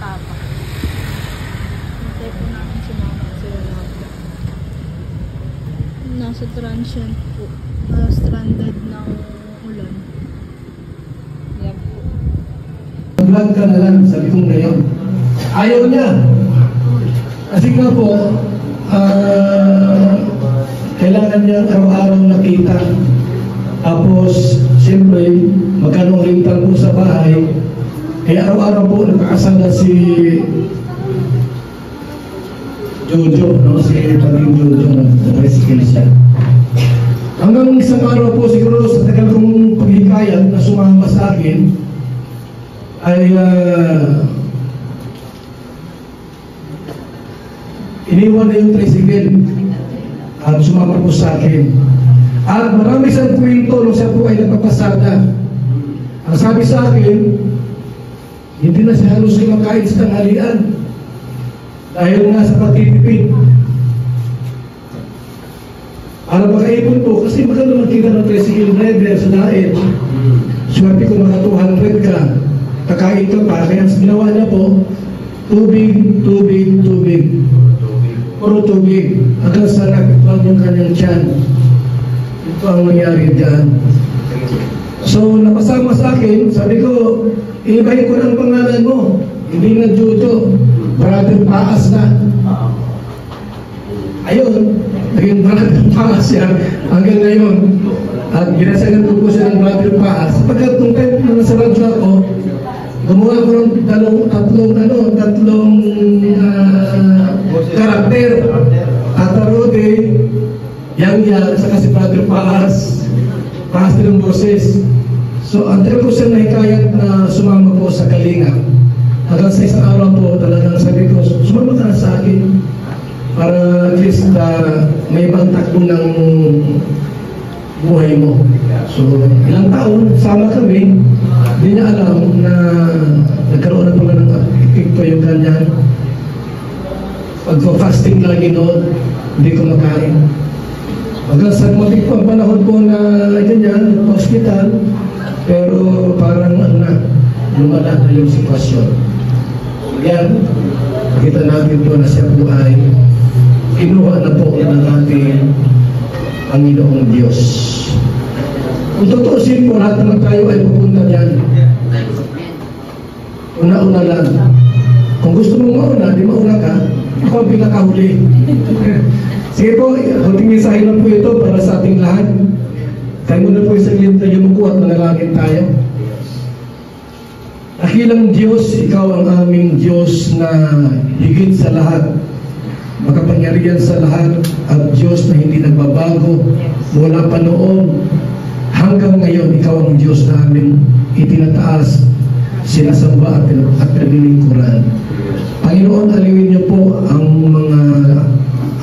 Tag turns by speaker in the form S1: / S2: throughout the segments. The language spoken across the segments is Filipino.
S1: Tapa. Hintay po namin si mama at si Lalabla. Nasa transient po. Stranded ng ulan. Yan po.
S2: Vlog ka na lang, sabi kong ngayon. Ayaw niya. Kasi nga po, kailangan niya araw-araw nakita. Tapos, siyempre, magkano rental po sa bahay. Kaya araw-araw po nakakasama si Jojo, no? Si Paging Jojo na tricycle siya. Hanggang isang araw po siguro sa tagal kong paghikayat na sumama sa akin, ay iniwan na yung tricycle at sumama po sa akin. At marami siyang kwento nung siya po ay nagpapasada. Ang sabi sa akin, hindi na siya halos kumakain sa tanghalian dahil nga sa pagtitipid. Para makaipon po, kasi maganda magkita ng tricycle driver sa daet. Swerte ko mga 200 ka, kakain ka pa. Kaya ginawa niya po, tubig. Puro tubig. Hanggang sa nagpapag yung kanyang tiyan. Ito ang nangyari dyan. So, napasama sa akin, sabi ko, ibahin ko ng pangalan mo. Hindi na Jojo, Brother Paas na. Ayun, naging Brother Paas siya hanggang ngayon. At ginasagan ko siya ng Brother Paas. Pagkat nung time na nasa radyo ako, gumawa ko ng tatlong karakter. Tata Rode, Yang, saka si Brother Paas. Paas din ang boses. So, antil ko siya nahikayat na sumama po sa Kalinga. Hanggang sa isang araw po, talagang sabi ko, sumama ka na sa akin para at least may ibang takbo ng buhay mo. So, ilang taon, sama kami, hindi niya alam na nagkaroon na pala ng epekto yung ganyan. Pag-fasting lagi noon, hindi ko makain. Hanggang sa matik po ang panahon po na ganyan, hospital, pero parang lumala na yung sitwasyon. Yan, nakita natin po na siya po ay kinuha na po ng ating Panginoong Diyos. Kung tutuusin po, lahat naman tayo ay pupunta dyan. Una-una lang. Kung gusto mong mauna, di mauna ka, ako ang pinakahuli. Sige po, kunting mensahe lang po ito para sa ating lahat. Kaya muna po isang lintay yung muko at manalangin tayo. Dakilang Diyos, ikaw ang aming Diyos na higit sa lahat, makapangyarihan sa lahat, at Diyos na hindi nagbabago mula pa noon hanggang ngayon. Ikaw ang Diyos na aming itinataas, sinasamba at nililingkuran. Panginoon, aliwin niyo po ang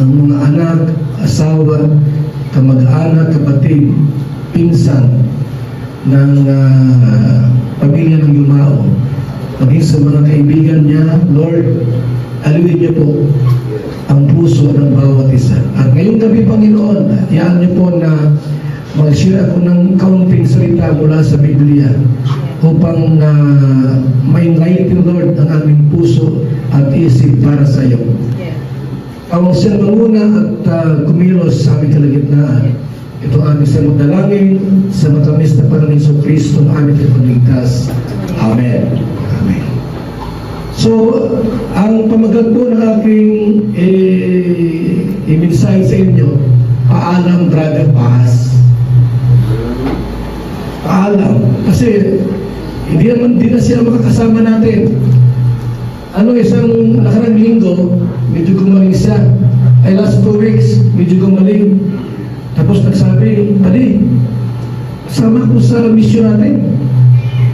S2: mga anak, asawa, kamag-anak, kapatid, pinsan ng pamilya ng Yumao, maging sa mga kaibigan niya. Lord, aliwin niyo po ang puso ng bawat isa. At ngayong gabi, Panginoon, hayaan niyo po na mag-share ako ng kaunting salita mula sa Biblia upang ma-enlighten, Lord, ang aming puso at isip para sa iyo. Ang siya manguna at kumilos sa aming kalagitnaan. Ito aming sa magdalangin sa matamis na Panginoon Hesus Kristo na aming tagapagligtas. Amen. Amen. So, ang pamagat po ng aking i-mensahe sa inyo, paalam, Brother Paas. Paalam. Kasi hindi na siya makakasama natin. Isang nakarang linggo, medyo gumaling siya. Ay last 2 weeks, medyo gumaling. Tapos nagsabi, Padi, kasama ko sa mission natin.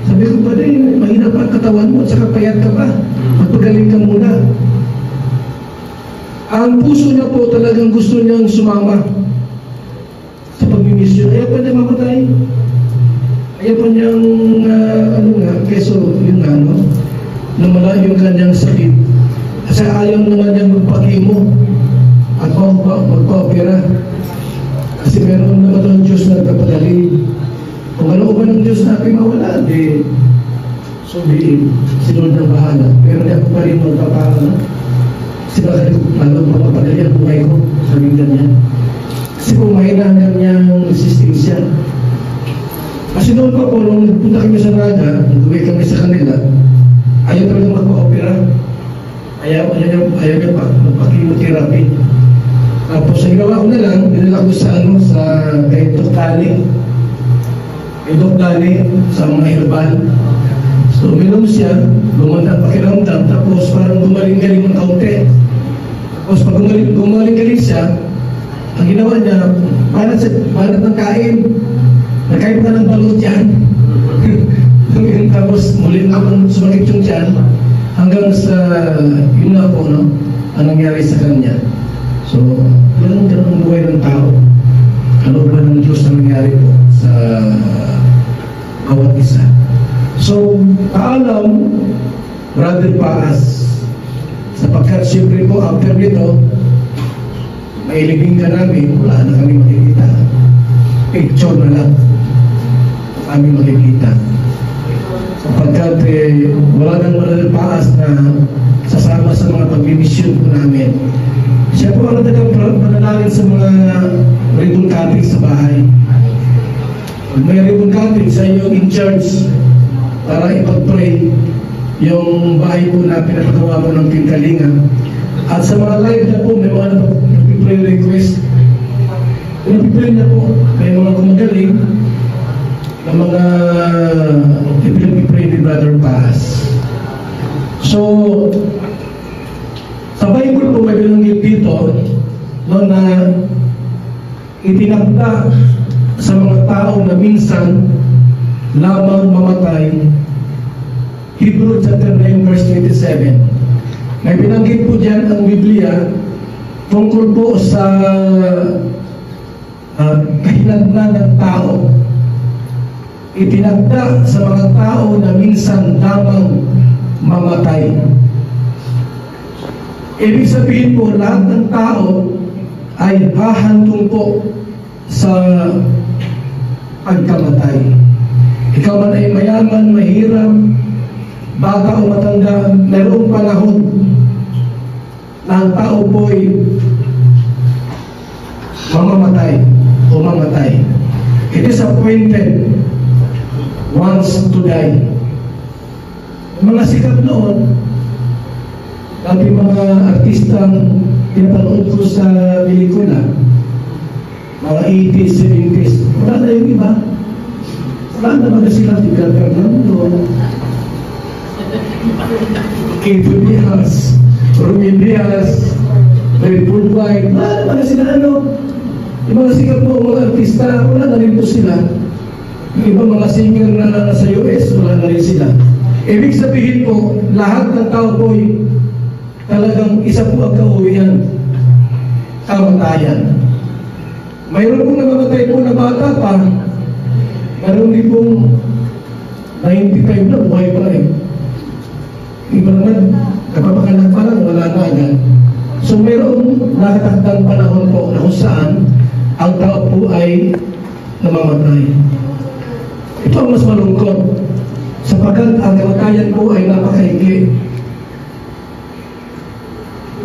S2: Sabi ko, Padi, mahina pa ang katawan mo at saka payat ka pa. Magpagaling ka muna. Ang puso niya po talagang gusto niyang sumama sa pag-mission. Ayaw pa niya mamatay. Ayaw pa niyang, keso, yun namala yung kanyang sakit. Kasi ayaw naman niyang magpakimo at magpa-opera. Kasi meron naman ang Diyos na nagpapadali. Kung ano ba ng Diyos natin mawala, So, si Lord ang bahala. Pero di ako pa rin magpapaano. Kasi bakit mapapadali ang buhay ko? Sabi ganyan. Kasi kung mahina ang kanyang resistensya. Kasi noon pa po, nung punta kami sa Naga, nag-uwi kami sa kanila, ayaw talaga magpa-opera. Ayaw niya magpa-chemotherapy. Tapos, ang gawa ko na lang, dinala ko sa kay Doc Dali. Kay Doc Dali, sa mga herbal. So, uminom siya, gumanda ang pakiramdam, tapos parang gumaling-galing ng kaunti. Tapos pag gumaling-galing siya, ang ginawa niya, banat ng kain. Nagkain pa ng balot yan. Tapos muli na akong sumakit yung tiyan, hanggang sa, yun na po, no? Ang nangyari sa kanya. So, ganun ang buhay ng tao. Kalooban ng Diyos na nangyari po sa bawat isa. So, paalam, Brother Paas, sapagkat siyempre po, after nito, may libing ka namin, wala na kami makikita. Picture na lang kami makikita. Sapagkat wala nang Brother Paas na sasama sa mga pag-mission po namin. Siya po ang nagtagang panalangin sa mga ribbon cutting sa bahay. May ribbon cutting sa iyo in church para ipag-pray yung bahay po na pinapagawa po ng Pinkalinga. At sa mga live na po, may mga nag-pray request. Nag-pray na po, may mga kumagaling na mga ipinag-pray ni Brother Paz. So, sa Bible po may binanggit dito na itinakda sa mga tao na minsan lamang mamatay. Hebrew chapter 9 verse 27. May binanggit po dyan ang Biblia tungkol po sa kahinatnan ng tao. Itinakda sa mga tao na minsan lamang mamatay. Ibig sabihin po, lahat ng tao ay hahantong po sa pagkamatay. Ikaw man ay mayaman, mahirap, bata o matanda, mayroong panahon na ang tao po ay mamamatay o mamatay. It is appointed once to die. Mga sikat noon, dati mga artistang pinapanood ko sa pelikula, mga 80s, 70s, wala na yung iba. Wala na ba sila si Brother Fernando, Keito Diaz, Romel Diaz, Red Bull White, wala na sila yung mga sikat mo, mga artista, wala na rin po sila. Yung iba mga singer na sa US, wala na rin sila. Ibig sabihin po, lahat ng tao po ay talagang isa po ang kauwian, kamatayan. Mayroon pong namamatay po na bata pa, mayroon din pong 95 na buhay pa rin. Iba naman, kapapakanak pa lang, wala na agad. So mayroong nakatakdang panahon po na kung saan ang tao po ay namamatay. Ito ang mas malungkot, sapagkat ang kamatayan po ay napakaikli.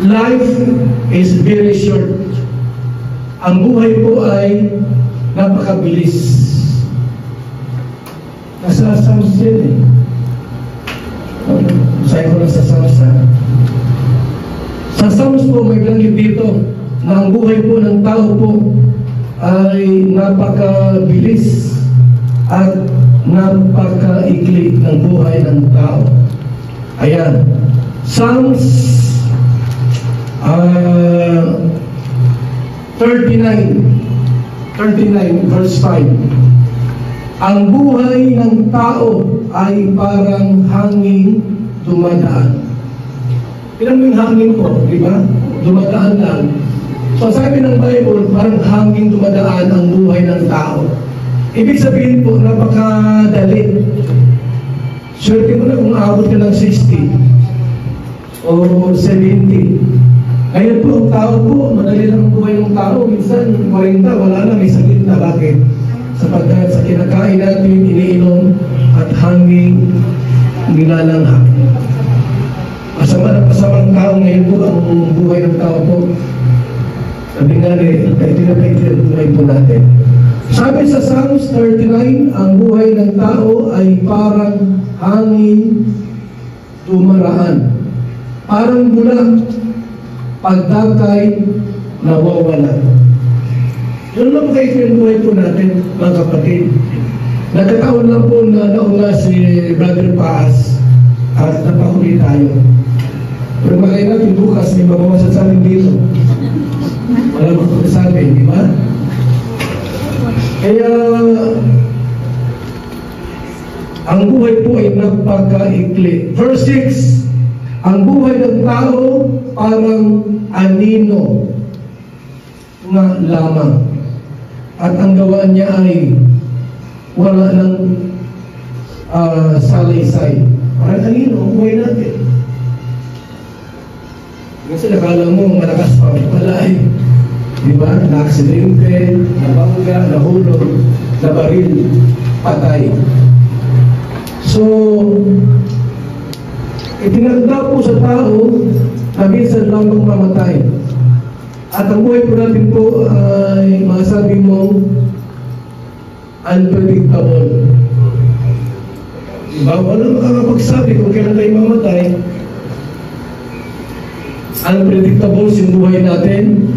S2: Life is very short. Ang buhay po ay napakabilis. Nasa Psalms din Sayo ko lang sa Psalms Sa Psalms po may binanggit dito na ang buhay po ng tao po ay napakabilis at napakaikli ng buhay ng tao. Ayan, Psalms 39 verse 5. Ang buhay ng tao ay parang hangin dumadaan. Ilan mo yung hangin po, di ba? Dumadaan lang. So sabi ng Bible, parang hangin dumadaan ang buhay ng tao. Ibig sabihin po, napakadali. Swerte mo na kung aabot ka ng 60 o 70. Ngayon po, ang tao po, madali lang ang buhay ng tao. Minsan, 40, wala na, may sakit na. Bakit? Sapagkat sa kinakain natin, iniinom at hangin nilalanghap. Masama na masamang tao ngayon po ang buhay ng tao po. Sabi nga rin, kaitin ang buhay po natin. Sabi sa Psalms 39, ang buhay ng tao ay parang hangin dumaraan. Parang bulak, pagdakay, nawawala. Yun lang po kaitin ang buhay po natin, mga kapatid. Nagkataon lang po na nauna si Brother Paas at napahuli tayo. Pero malay natin bukas, may mabawasan sa amin dito. Wala magsasabi, di ba? Kaya, ang buhay po ay napaka-ikli. Verse 6, ang buhay ng tao parang anino na lamang. At ang gawa niya ay wala ng salaysay. Parang anino, ang buhay natin. Kasi nakala mo malakas pa pala ay, di ba? Na-aksidente, nabangga, nahulog, nabaril, patay. So, itinagda po sa tao na minsan lamang mamatay. At ang buhay po natin po ay masabi mo unpredictable. Diba? Walang makakapagsabi kung kailan tayo mamatay. Unpredictable sa buhay natin.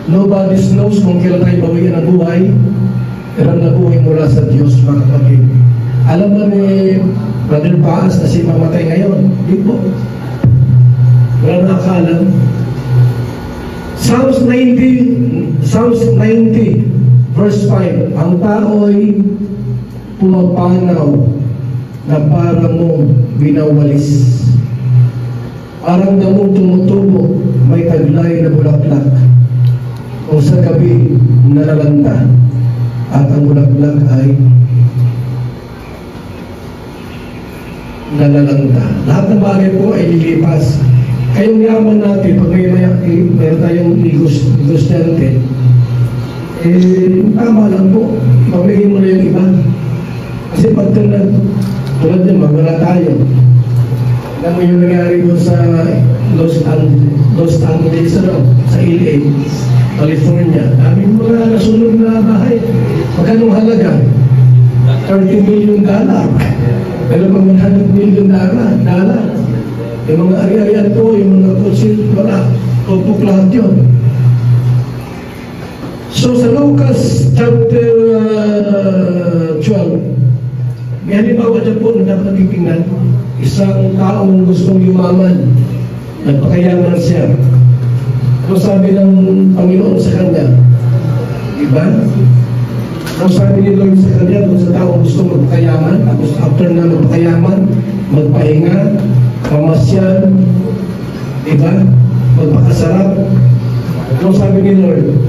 S2: Nobody knows kung kailan tayo bawian ang buhay. Pero ang nabuhay mula sa Diyos, mga kapatid. Alam ba ni Brother Paas na si mamatay ngayon? Di po. Wala nakakalam. Psalms 90 verse 5, ang tao ay pumapanaw na parang mo binawalis. Parang damong tumutubo, may taglay na bulaklak. Kung sa gabi, nalalanta. At ang bulaklak ay nalalanta. Lahat ng bagay po ay lilipas. Kayong yaman natin, pag mayroon tayong negosyante, tama lang po, pamigin mo na yung iba. Kasi pag tulad niya, magwala tayo. Alam mo yung nangyari doon sa Los Angeles, sa LA, California. Daming mga nasunod na bahay. Magkanong halaga? $30 million. Pero mga $100 million. Yung mga ari-arian po, yung mga kutsil, wala. Tupok lahat yun. So sa Lucas chapter 12, may halimbawa dyan po na dapat titingnan. Isang taong gustong yumaman, nagpakayaman siya. Ano sabi ng Panginoon sa kanya? Diba? Ano sabi ni Lord sa kanya kung sa taong gustong magpakayaman, tapos after na magpakayaman, magpahinga, mamasyal, diba? Magpakasarap. Ano sabi ni Lord?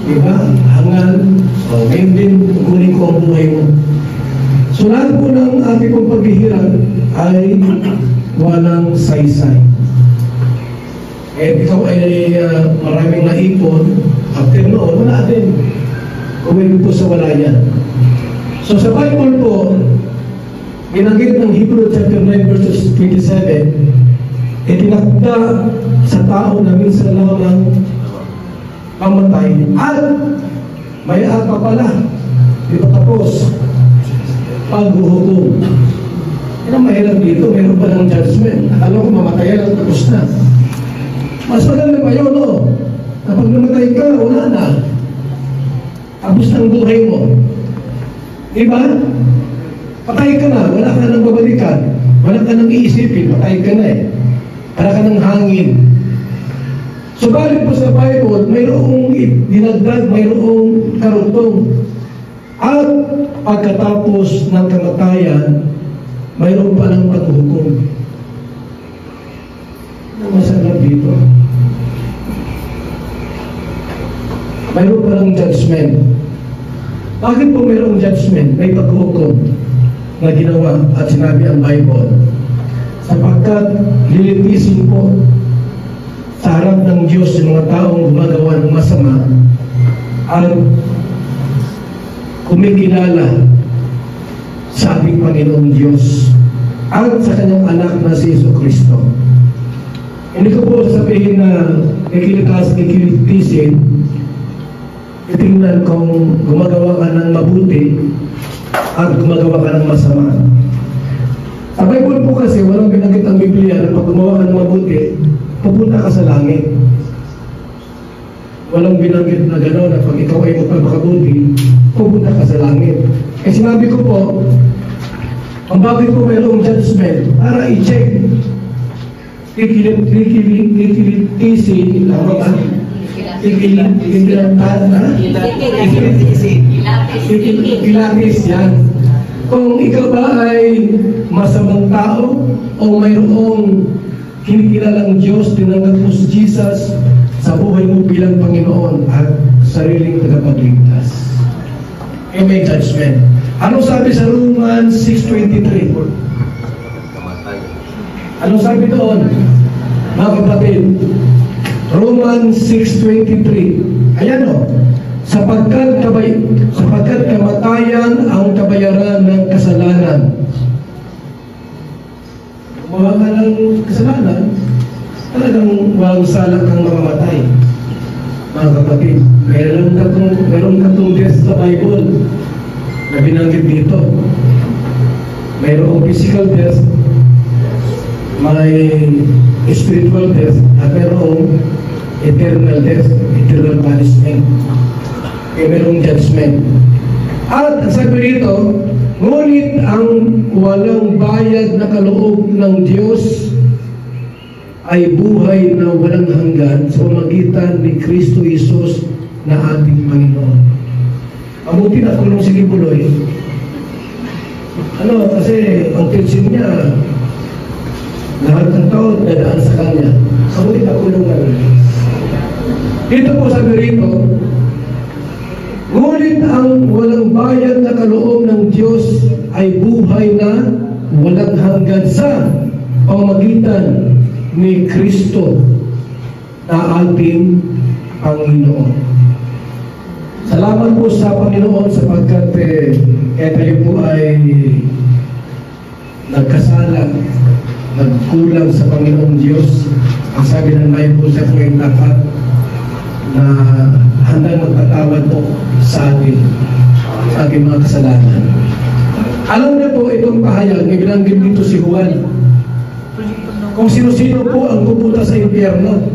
S2: Diba? Hangal. So, ngayon din, kukunin ko ang buhay mo. So, lahat po ng ating pong paghihirap ay walang saysay. Eh, ikaw ay maraming naipon, after noon, wala din. Kumili po sa wala yan. So, sa Bible po, binanggit ng Hebrew chapter 9 verses 27, itinakda sa tao na minsan lamang mamatay at may apa pala, di ba tapos paghuhukom. Yan ang mahirap dito, meron pa ng judgment. Alam ko mamatayan at tapos na. Mas maganda pa yun, no? Kapag namatay ka, wala na. Tapos ng buhay mo. Diba? Patay ka na, wala ka nang babalikan. Wala ka nang iisipin, patay ka na eh. Wala ka nang hangin. Subalit po sa Bible, mayroong dinagdag, mayroong karugtong. At pagkatapos ng kamatayan, mayroon pa ng paghuhukom. Ano masarap dito? Mayroon pa ng judgment. Bakit po mayroong judgment? May paghuhukom na ginawa at sinabi ang Bible. Sapagkat lilitisin po sa harap ng Diyos yung mga taong gumagawa ng masama at kumikilala sa ating Panginoong Diyos. at sa kanyang anak na si Jesucristo. Hindi ko po sasabihin na ikilitisin, itingnan kung gumagawa ka ng mabuti at gumagawa ka ng masama. Sa Bible po kasi, walang binanggit ang Biblia na pag gumawa ka ng mabuti, pupunta ka sa langit. Walang binanggit na gano'n na pag ikaw ay magpapakabuti, pupunta ka sa langit. Eh sinabi ko po, ang bakit po mayroong judgment para i-check, ikilitisin, ikilatis yan. Kung ikaw ba ay masamang tao o mayroong kinikilalang Diyos, tinanggap mo si Jesus sa buhay mo bilang Panginoon at sariling tagapagligtas. Eh may judgment. Anong sabi sa Romans 6:23? Anong sabi doon? Mga kapatid, Romans 6:23. Ayan o. Sapagkat kamatayan ang kabayaran ng kasalanan. Gumawa ka ng kasalanan, talagang walang sala kang mamamatay. Mga kapatid, meron katong death sa Bible na binanggit dito. Mayroong physical death, may spiritual death, at mayroong eternal death, eternal punishment. Mayroong judgment. At sabi rito, ngunit ang walang bayad na kaloob ng Diyos ay buhay na walang hanggan sa pamagitan ni Kristo Jesus na ating Panginoon. Abutin at kulong si Kibuloy. Kasi ang tension niya, lahat ng taon dadaan sa kanya. Abutin at kulong na rin. Dito po sabi rito, ngunit ang walang bayad na kaloob ng Diyos ay buhay na walang hanggan sa pamagitan ni Kristo na ating Panginoon. Salamat po sa Panginoon sapagkat tayo po ay nagkasala, nagkulang sa Panginoong Diyos. Ang sabi ng Bible sa kanyang dapat na handang magpatawad po sa atin, sa ating mga kasalanan. Alam niyo po itong pahayag, may binanggit dito si Juan. Kung sino-sino po ang pupunta sa impyerno.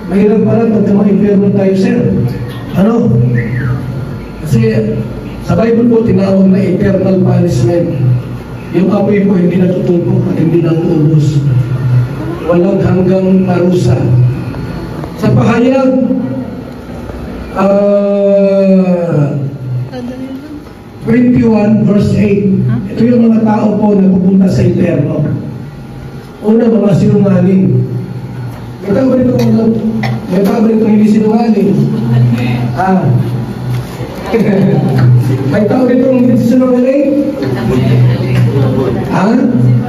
S2: Mahirap pala pagka ma-impyerno tayo, sir. Kasi sa Bible po tinawag na eternal punishment. Yung apoy po hindi natutupok at hindi nauubos. Walang hanggang parusa. Sa pahayag 21 verse 8, ito yung mga tao po na pupunta sa impyerno. Una, mga sinungaling. May tao ba rito hindi sinungaling? May tao rito hindi sinungaling?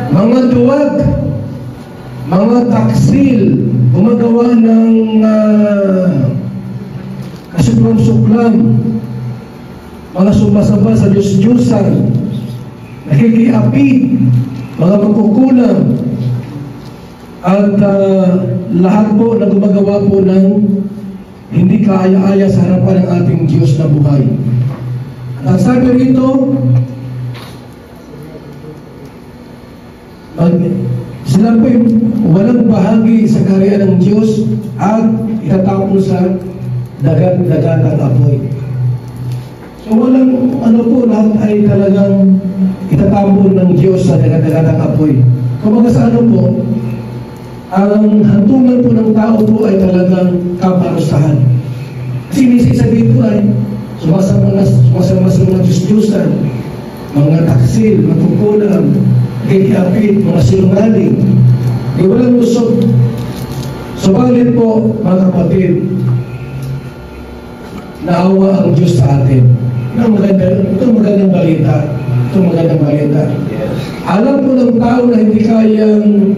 S2: Mga duwag, mga taksil, gumagawa ng kasuklam-suklam, mga sumasamba sa Diyos-Diyosan, nakikiapid, mga magkukulang, at lahat po na gumagawa po ng hindi kaaya-aya sa harapan ng ating Diyos na buhay. At sabi rito, sila po yung walang bahagi sa kaharian ng Diyos at itatapon sa dagat-dagatang apoy. So walang lahat ay talagang itatapon ng Diyos sa dagat-dagatang apoy. Kumbaga sa po, ang hantungan po ng tao po ay talagang kaparusahan. Kasi isa dito ay sumasama sa mga Diyos-Diyosan, mga taksil, matukulang, kikiapit, mga sinungaling, di walang lusot. Subalit po, mga kapatid, naawa ang Diyos sa atin. Ito magandang balita. Alam po ng tao na hindi kayang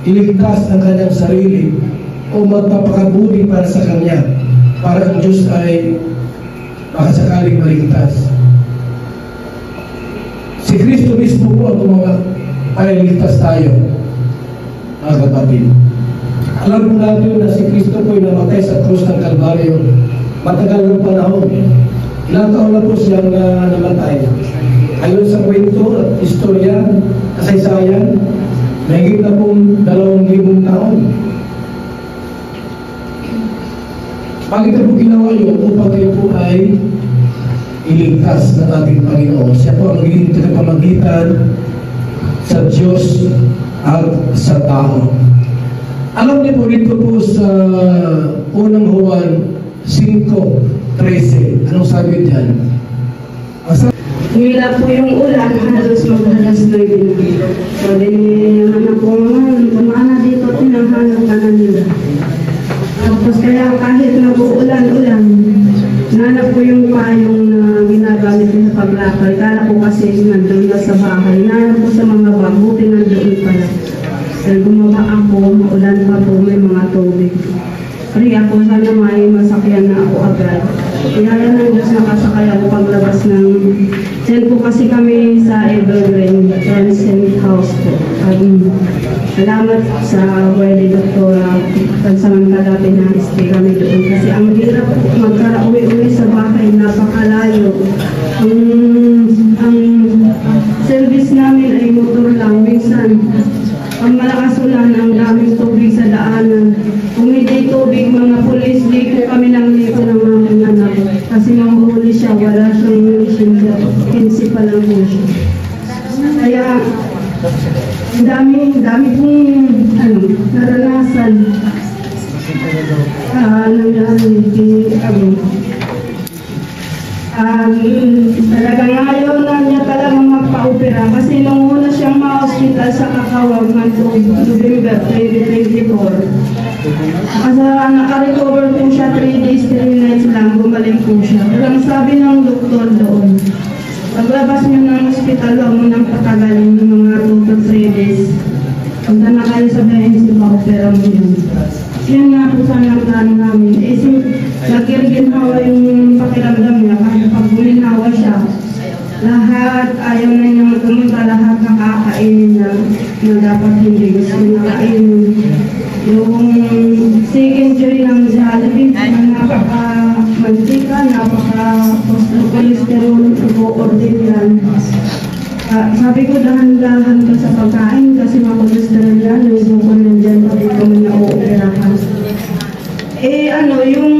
S2: iligtas ang kanyang sarili o magpapakabuti para sa kanya, para ang Diyos ay makasakaling maligtas. Si Kristo mismo po ang mga ay ligtas tayo, mga kapatid. Alam po natin na si Kristo po ay namatay sa krus ng Kalbaryo. Matagal ng panahon. Ilang taon na po siyang namatay. Ayon sa kwento at istorya, kasaysayan, mahigit na pong 2,000 taon. Bakit na po ginawa yun? Upang kayo po ay iligtas ng ating Panginoon. Siya po ang magiging tagapamagitan sa Diyos at sa tao. Alam niyo po dito po sa unang Juan 5:13. Anong sabi diyan?
S3: Umila po yung ulan, halos maghalas na yun. Sabi ni anak ko, kumana dito, tinanghanap ka na nila. Tapos kaya kahit nag-uulan-ulan, nanap ko yung payong na ginagamit ko sa paglakay. Kala ko kasi nandun na sa bahay. Nanap ko sa mga bag, buti nandun pala. Dahil bumaba ako, maulan pa po, may mga tubig. Pero ako sana may masakyan na ako agad. Kaya ng Diyos nakasakay ako paglabas ng... Send po kasi kami sa Evergreen Transcend House po. Salamat sa Pwede Doktora pagsamantala pinag-stay kami doon. Kasi ang hirap po magkarauwi-uwi sa bahay, napakalayo. Ang service namin ay motor lang. Minsan, ang malakas ulan, ang daming tubig sa daanan. Kung hindi tubig, mga pulis, liko kami ng liko ng mga anak. Kasi manghuli siya, wala siyang lisensya. 15 pa lang po siya. Kaya, dami pong naranasan. Talagang ayaw na niya talagang magpa-opera kasi nung una siyang ma-hospital sa Kakawag ng November 2024. Kasi naka-recover po siya 3 days, 3 nights lang, bumalik po siya. Walang sabi ng doktor doon. Paglabas niyo ng hospital, huwag mo nang patagalin ng mga 2 to 3 days. Punta na kayo sa BNC, pa-opera mo yun. Yan nga po sana ang plano namin. Nagkirginhawa yung pakiramdam niya kahit pag bulinhawa siya. Lahat, ayaw na niyang pumunta, lahat nakakainin na dapat hindi gusto nakainin. Yung second joy ng Jollibee, napaka-mantika, napaka-cholesterol, po-order yan. Sabi ko, dahan-dahan ka sa pagkain kasi makolesterol yan, yung bukol nandyan, pati ko man na-ooperahan. Yung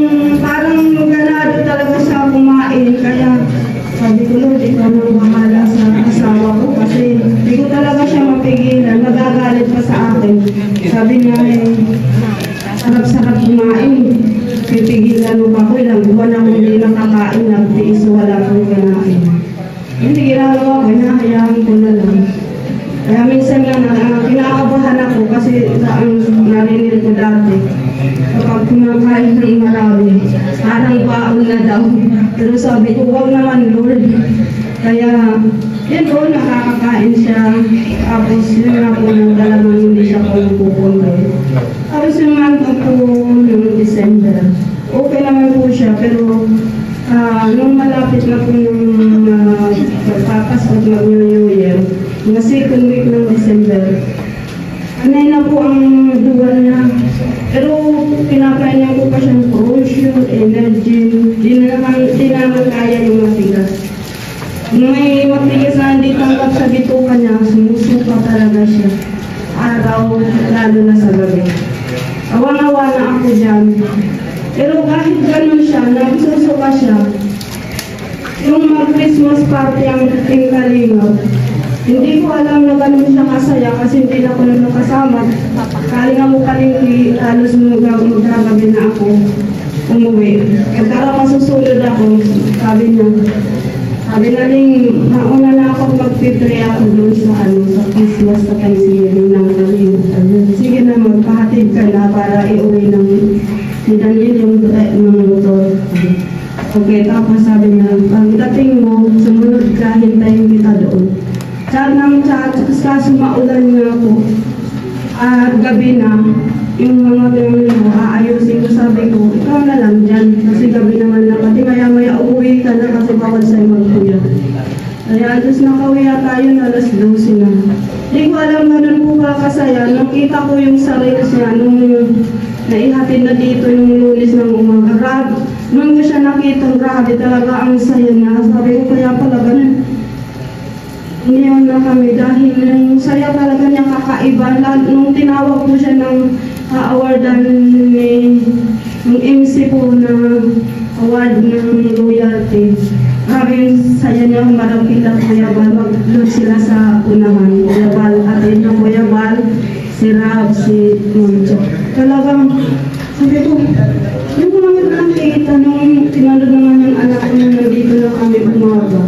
S3: parang ganado talaga sa kumain, kaya sabi ko, Lord, ikaw nang bahala sa asawa ko kasi hindi ko talaga siya mapigilan, magagalit pa sa akin. Sabi niya, sarap-sarap kumain, pipigilan mo pa ko, ilang buwan ako hindi nakakain, nagtiis, wala akong kinain. Hindi ginagawa ko, hinahayaan ko na lang. Kaya minsan nga, kinakabahan ako kasi narinig ko dati. Kapag kumakain ng marami, parang baon na daw. Pero sabi ko, huwag naman Lord. Kaya, yun po, nakakakain siya. Tapos yun nga po, nagdalaman hindi siya po pupunta. Tapos yung month po, yung December, okay naman po siya. Pero, nung malapit na po yung pagpapas at mag-New Year, mga second week ng December, anay na po ang duwan niya. Pero pinapainan ko pa siyang promotion, energy, di naman kaya yung matigas. May matigas na hindi tanggap sa bituka niya, sumusuka talaga siya. Araw, lalo na sa gabi. Awang-awa na ako dyan. Pero kahit gano'n siya, nagsusuka siya. Yung mag-Christmas party ang Kalingaw, hindi ko alam na gano'n siya kasaya kasi hindi na ko na nakasama. Kalingaw mo Kalingki, halos magagabi na ako umuwi. Pagkara masusunod ako, sabi na rin, nauna na ako mag-pipre ako doon sa Christmas sa Thanksgiving ng Kalingaw. Sige na, magpahatid ka na para iuwi ng Daniel yung motor. Okay, tapos sabi niya, pagdating mo, sumunod ka, hintayin kita doon. Kaso maulan nga po. Gabi na, yung mga gano'n mo, aayusin ko, sabi ko, ikaw na lang dyan. Kasi gabi naman na, pati maya-maya uuwi ka na kasi bawal sa'yo magpuya. Kaya alas nakauwi tayo na alas 12 na. Hindi ko alam ganun po kakasaya. Nakita ko yung sarili niya nung naihatid na dito yung Lunes ng umaga. Nung ko siya nakita, grabe talaga ang saya niya. Sabi ko kaya pala ganun. Ngayon na kami dahil yung saya talaga niya kakaiba. Nung tinawag po siya ng awardan ni ng MC po na award ng loyalty. Grabe yung saya niya marapit ang Kuya Bal. Mag-load sila sa unahan. Kuya Bal, atin na Kuya Bal, si Rab, si Monjo. Talagang, sabi ko, yung mga nakita nung tinanod naman yung anak ko na nandito na kami umaga.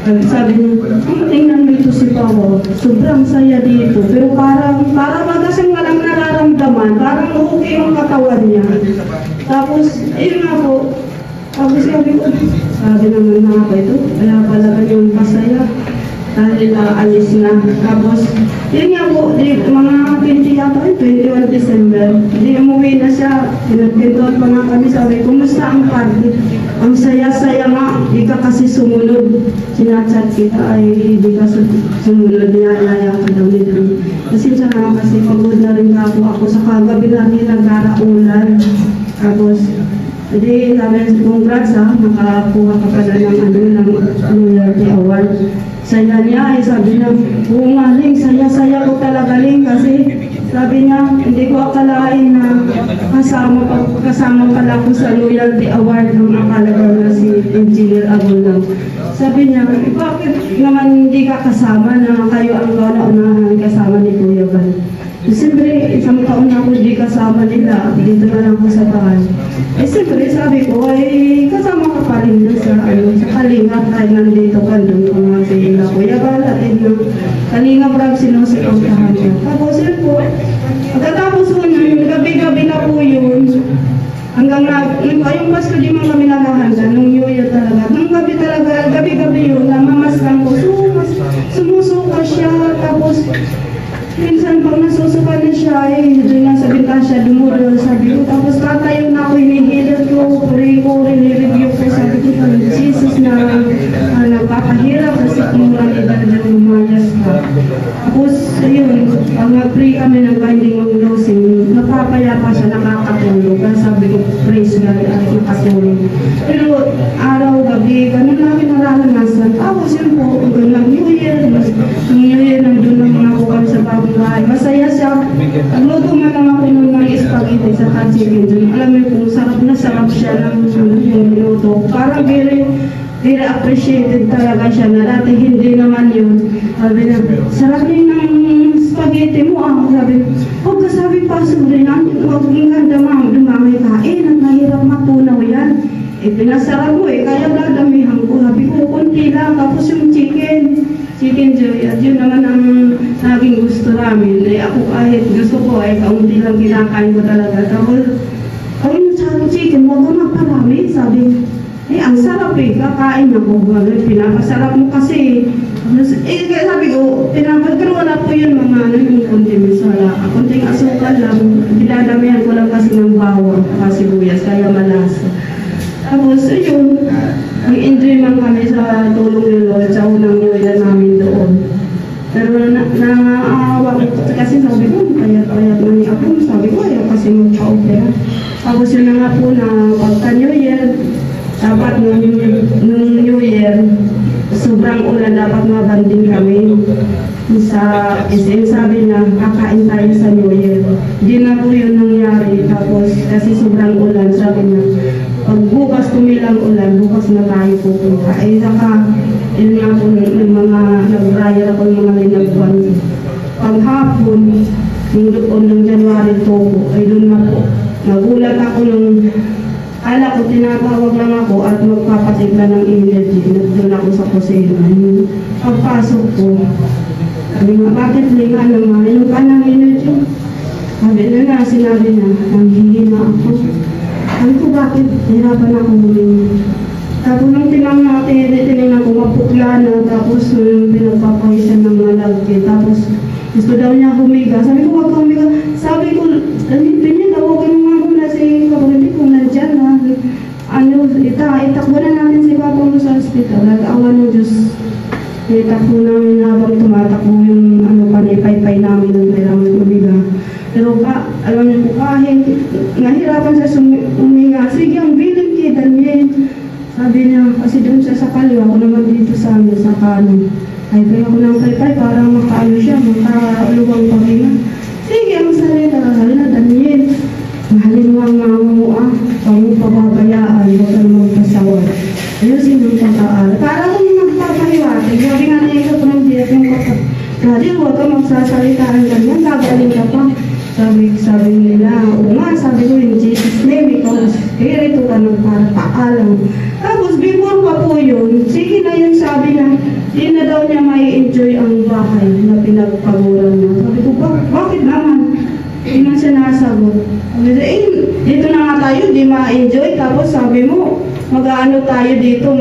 S3: Sabi niya, tingnan mo ito si Pao. Sobrang saya dito. Pero parang magasang walang nararamdaman. Parang okay yung katawan niya. Tapos, ayun nga po. Tapos sabi ko, sabi naman na ako ito. Kaya pala yung masaya. Dahil alis na. Tapos, yun nga po, mga 20 yata, 21 December. Hindi umuwi na siya. Pinagpintuan pa nga kami. Sabi, kumusta ang party? Ang saya-saya nga, di ka kasi sumunod. Sinachat kita ay di ka sumunod. Niyalaya ka daw nito. Kasi siya nga kasi pagod na rin ako sa kagabi na rin nagkaraulan. Tapos, hindi namin congrats ha, nakakuha ka pala ng loyalty award. Saya niya ay sabi niya, bumaling, saya-saya ko talaga rin kasi sabi niya, hindi ko akalain na kasama pala ko sa loyalty award ng akalaga na si Engineer Agulong. Sabi niya, bakit naman hindi ka kasama na kayo ang unahan kasama ni Kuya Bal? Siyempre, isang taon na ako hindi kasama nila, dito na lang ako sa bahay. Siyempre, sabi ko, ay kasama ka pa rin sa Kalinga, dahil nandito ka doon kung mga sila Kuya Bal, at yung Kalinga Brag sinusuportahan niya. Tapos yun po, pagkatapos po yun, gabi-gabi na po yun, hanggang yung Pasko di man kami naghahanda, nung New Year talaga. Nung gabi talaga, gabi-gabi yun, namamaskan ko, sumusuka siya, tapos minsan pag nasusuka na siya, doon nga sa bintasya, dumudol, sabi ko. Tapos tatayo na ako, hinihilat ko, review ko, sabi ko, Jesus na nagpapahirap kasi kumurang edad na lumayas ka. Tapos, ayun, pag nag-pray kami ng binding of closing, napapayapa siya, nakakatulog. Kaya sabi ko, praise God, at nakatulog. Pero araw, gabi, ganun namin nararanasan. Tapos yun po, hanggang New Year, nandun ng mga bukal sa bagong bahay. Masaya siya. Nagluto man lang ako nun ng spaghetti sa chicken. Alam mo kung sarap na sarap siya ng niluto. Parang very appreciated talaga siya na dati hindi naman yun. Sabi na, sarap rin ng spaghetti mo ah. Sabi, huwag ka sabi pasok rin. Huwag ang ganda ma'am, dumamay kain. Ang mahirap matunaw yan. Pinasarap mo kaya dadamihan ko. Sabi ko, kunti lang. Tapos yung chicken joy, at yun naman ang naging gusto namin. Ako kahit gusto ko kaunti lang kinakain ko talaga. Tapos, yung chicken, huwag ka magparami. Sabi, ang sarap kakain ako. Pinapasarap mo kasi. Kaya sabi ko, pero wala po yun mga yung kunting misala. Kunting asukal lang. Pinadamihan ko lang kasi ng bawang, sibuyas, kaya malasa. Tapos, ayun, nag-enjoy man kami sa tulong ni Lord sa unang New Year namin doon. Pero naaawa ko kasi sabi ko, payat-payat na ni ako. Sabi ko, ayaw kasi magpa-opera. Tapos yun na nga po na pagka New Year, dapat nung New Year, sobrang ulan, dapat mabanding kami. Sa SM sabi niya, kakain tayo sa New Year. Di na po yun nangyari. Tapos kasi sobrang ulan, sabi niya, pag bukas tumilang ulan, bukas na tayo pupunta. Saka, yun nga po ng mga nag-raya ako ng mga linagwan. Paghapon, yung doon ng January 2 ay doon na po. Nagulat ako nung, ala ko, tinatawag lang ako at magpapatigla ng energy. Doon ako sa kusina. Pagpasok ko, sabi nga, bakit linga naman? Yung kanang energy. Sabi na sinabi na, nanghihina ako. Sabi ko, bakit? Hirapan ako humingi. Tapos nung tinignan ko, mapukla na. Tapos pinagpapawisan ng mga lagki. Tapos gusto daw niya humiga. Sabi ko, wag ka humiga. Sabi ko, dito niya, tawagan mo nga muna si kapatid ko nandyan na. Itakbo na natin si Papa mo sa hospital. Nag-awa ng Diyos. Nitakbo namin habang tumatakbo yung panipay-pay namin ng kailangan umiga. Pero alam niyo po, kahit nahirapan siya uminga, sige, ang bilang kay Daniel. Sabi niya, kasi doon siya sa kaliwa, ako naman dito sa amin, sa kanan. Ay, kaya ako ng pay-pay para makaano siya, makaluwang paghinga. Sige, ang salita, sabi na, Daniel, mahalin mo ang mama mo, huwag mo pababayaan, huwag ka naman pasawad. Ayusin yung pag-aaral. Para kung magpapahiwatig, sabi nga na ikaw ng diet yung kapag, Daddy, huwag ka magsasalitaan ganyan, gagaling ka pa. Sabi nila, oo nga, sabi ko, in Jesus' name, ikaw, kaya ito ka ng para paalam. Tapos, before pa po yun, sige na yun, sabi na, di na daw niya may enjoy ang bahay na pinagpaguran niya. Sabi ko, bakit naman? Hindi man siya nasagot. Sabi ko, dito na nga tayo, di ma-enjoy. Tapos sabi mo, mag-ano tayo dito,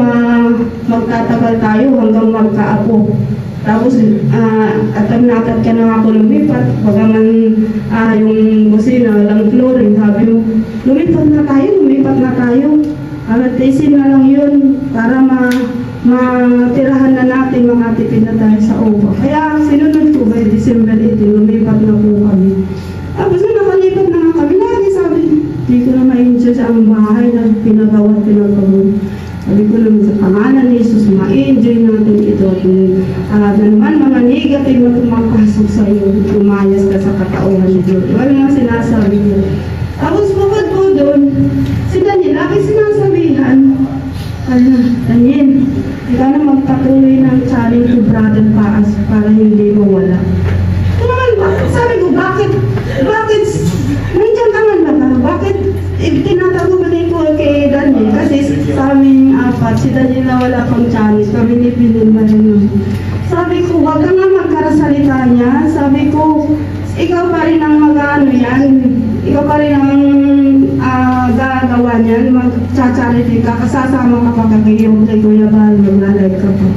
S3: magtatagal tayo hanggang magkaapo. Tapos, atag-natag ka na ako lumipat. Bagaman yung busina, walang flooring. Sabi mo, lumipat na tayo. Alatisin na lang yun para matirahan na natin, makatipid na tayo sa upa. Kaya sinunod ko by December 18, lumipat na po kami. Tapos na nakalipat na nga kami, lagi sabi, hindi ko na ma-enjoy sa ang bahay na pinagawat pinagawat. Sabi ko naman sa pangalan ni Jesus, ma-enjoy natin ito. Na naman mga negative na pumapasok sa iyo, umayas ka sa katauhan ni Diyos. Wala nga sinasabi niya. Tapos bukod po doon, si Daniel, lagi sinasabihan, Daniel, ikaw na magpatuloy ng challenge to brother Paas para hindi mawala. Ito naman, sabi ko, bakit, nandiyan ka man ba? Bakit tinatago ba din ko kay Daniel? Kasi sa aming apat, si Daniel na wala pang challenge, kami ni Pinilma rin. Sabi ko, wag ka nga magkarasalita niya. Sabi ko, ikaw pa rin ang mag-ano yan. Ikaw pa rin ang gagawa niyan. Mag-charity ka, kasasama ka pa kay Kuya Bal, mag-live ka pa.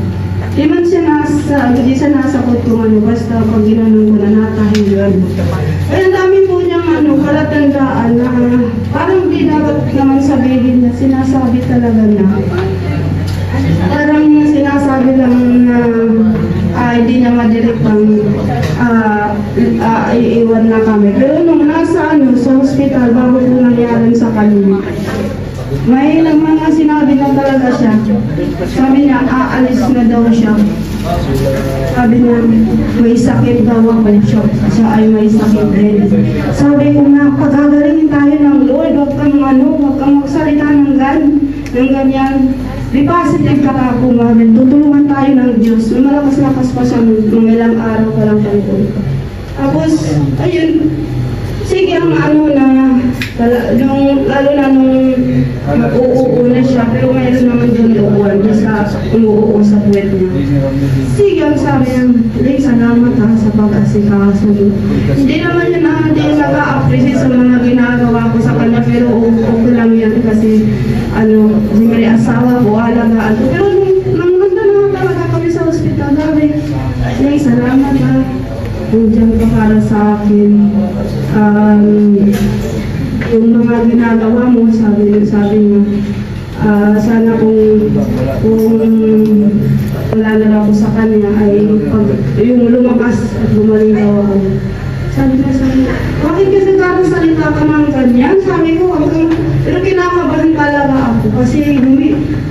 S3: Di man siya hindi siya nasakot kung ano, basta pag ginanong ko na natahin yun. Kaya ang dami po niyang palatandaan na parang di dapat naman sabihin na sinasabi talaga na. Parang sinasabi lang na hindi niya madirektang iiwan na kami. Pero nung nasa sa hospital, bago po nangyari sa kanila, may ilang mga sinabi na talaga siya. Sabi niya, aalis na daw siya. Sabi niya, may sakit daw ako siya. Siya ay may sakit din. Sabi ko na, pagagalingin tayo ng Lord, huwag kang magsalita ng ganyan. Di positive ka ka po, Marvin. Tutulungan tayo ng Diyos. Malakas-lakas pa siya nung ilang araw pa lang tayo. Tapos, ayun, sige ang lalo na nung uuo na siya, pero mayroon naman yung uuan niya sa umuuo sa puwet niya. Sige ang sabi niya, salamat sa pag-asikaso. Hindi naman yun hindi nag-a-appreciate sa mga ginagawa ko sa kanya, pero okay lang yan kasi may asawa ko, alagaan ko. Pero nung nandun na talaga kami sa ospital, salamat nandiyan ka para sa akin. Yung mga ginagawa mo, sabi niya, sana kung wala na ako sa kanya ay yung lumakas at gumaling daw ako. Sabi niya, bakit kasi salita ka ng ganyan? Sabi ko, pero kinakabahan talaga ako kasi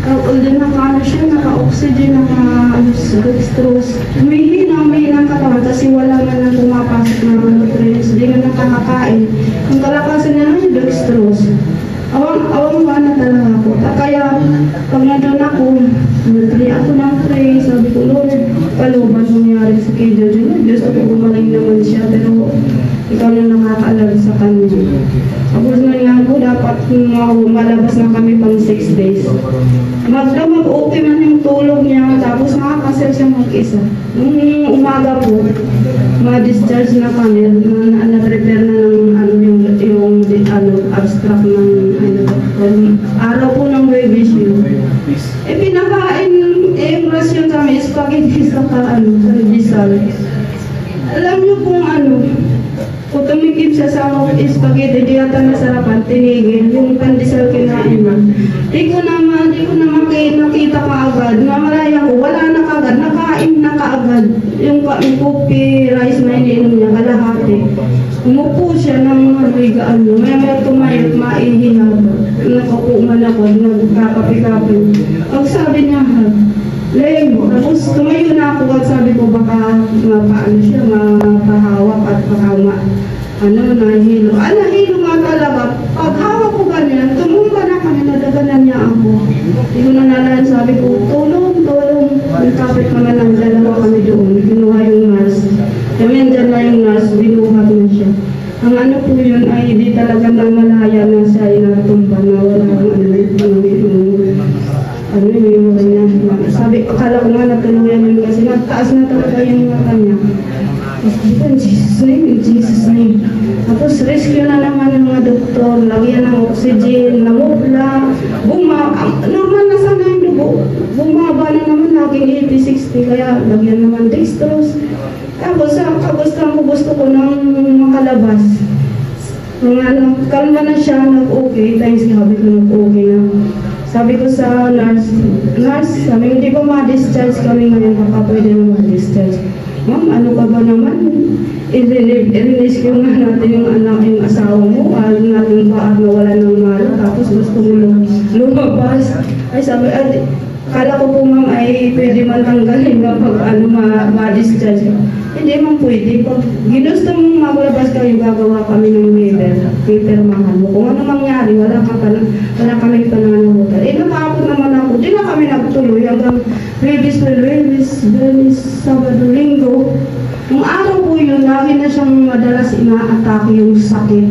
S3: although naka-oxygen, naka-dextrose, humihina ang katawan kasi wala man na pumapasok ng nutrients, hindi na nakakakain. Ang kalakasan niya yung dextrose. Awang ba na talaga ako. Kaya pag nandun ako ng pray, sabi ko, Lord, paluban nangyari sa kay Jojo. Diyos ko gumaling naman siya, pero ikaw na nakakaalala sa kanya. Tapos nga po, dapat malabas na kami pang 6 days. Mag-okay man yung tulog niya, tapos nakakasel siya mag-isa. Nung umaga po, ma-discharge na kami, na-prepare na ng yung abstract ng araw po ng babies yun. Pinakain yung rasyon kami, spaghetti sa Rizal. Alam niyo kung kung tumikip siya sa spaghetti, di yata nasarapan, tinigil, yung pandesal kinain mo. Di ko na nakita ka agad, namalaya ko, wala na kaagad, nakain na kaagad. Yung coffee, rice na iniinom niya, kalahati. Umupo siya ng higaan niya, may tumayot, maihinap. Nakaupo man ako, nagkakapi-kapi. Pag sabi niya, Leng, tapos tumayo na ako at sabi ko baka mapaano siya, mapahawak at baka nahilo. Nahilo nga talaga. Pag hawak ko ganyan, tumumba na kami, nadaganan niya ako. Hindi ko nanalaan, sabi ko, tulong. Nagkapit naman ng dalawa kami doon, kinuha yung nurse. Kami andyan na yung nurse, binuhat na siya. Ang ano po yun ay di talaga na malaya na siya inatumba na wala yung kanya. Sabi, akala ko nga natulungan yun kasi nagtaas na talaga yung mata niya. In Jesus name. Tapos rescue na naman ng mga doktor, lagyan ng oxygen, namubla, normal na sana yung dugo. Bumaba na naman, naging 80-60, kaya lagyan naman dextrose. Tapos gusto ko nang makalabas. Kalma na siya, nag-okay, thanks sabi ko nag-okay na. Sabi ko sa nurse, sabi hindi ba ma-discharge kami ngayon, baka pwede na ma-discharge. Ma'am, ano ka ba naman? I-rescue nga natin yung anak, yung asawa mo, natin pa wala ng malo, tapos gusto mo lumabas. Ay sabi, kala ko po ma'am ay pwede man tanggalin kapag ma-discharge. Hindi man pwede. Pag ginusto mong maglabas kayo, gagawa kami ng papermahan mo. Kung ano mangyari, wala kami pananahutan. Nakapot naman ako. Di na kami nagtuloy hanggang Lunes, Sabado, Linggo. Nung araw po yun, lagi na siyang madalas ina-atake yung sakit.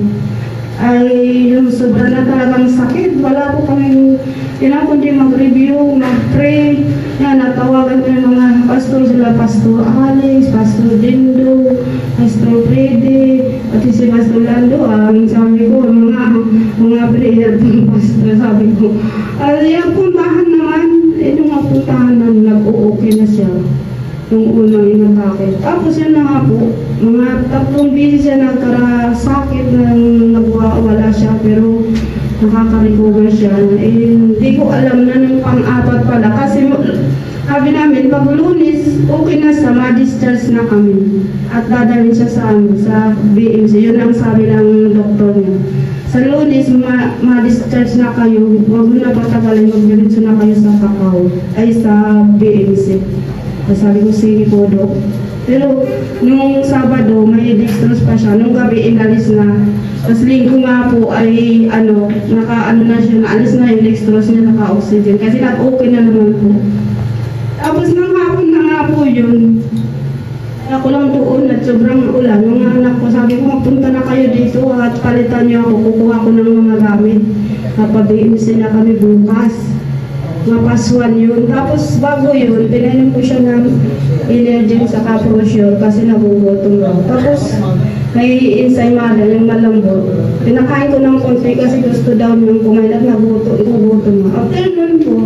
S3: Ay yung sobra na talagang sakit. Wala po kami kundi mag-review, mag-pray. Natawagan ko yung mga pastor sila, Pastor Alex, Pastor Dindo, Pastor Freddy, pati si Pastor Lando. Sabi ko, mga prayer ng pastor, sabi ko. Yung puntahan naman, yung mga puntahan na nag-o-okay na siya. Yung unang inatake. Tapos yun na nga po, mga 3 beses siya nagkarasakit na wala siya, pero nakaka-recover siya. Hindi ko alam na ng pang-apat pala. Kasi sabi namin, pag Lunes, okay na sa ma-discharge na kami. At dadalhin siya sa BMC. Yun ang sabi ng doktor niya. Sa Lunes, ma-discharge na kayo. Huwag na patagalin, mag-diretso na kayo sa Kakao. Ay, sa BMC. Sabi ko, sige po, Dok. Pero, nung Sabado, may dextrose pa siya. Nung gabi, inalis na. Tapos Linggo nga po ay, na siya, naalis na yung dextrose niya, naka-oxygen. Kasi nag-okay na naman po. Tapos, nang hapon na nga po yun, ako lang doon at sobrang ulan. Mga anak ko, sabi ko, magpunta na kayo dito at palitan niyo ako. Kukuha ko ng mga gamit. Napabiinsin na kami bukas. Mapaswan yun. Tapos bago yun, pinainom ko siya ng Energin sa Caprosure kasi nagugutom lang. Tapos may ensaymada, yung malambot. Pinakain ko ng konti kasi gusto daw niyang kumain at nagugutom na. After nun po,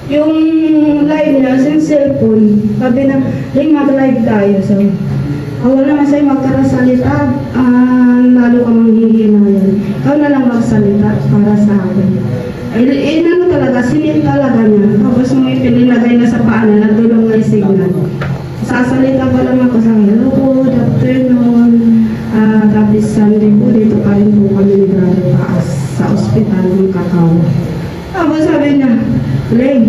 S3: yung live niya, yung cellphone, sabi na, Ling, mag-live tayo. So, wala naman sa'yo magkarasalita, lalo ka manghihinayan. Ikaw na lang magsalita para sa akin. Talaga, sinil talaga niya. Tapos may pilinagay na sa paanan, nagdulong na yung signal. Sasalita pa lang ako sa hello po, good afternoon. Tapos Sunday po, dito pa rin po kami ni Paas sa ospital ng Kakao. Tapos sabi niya, Leg,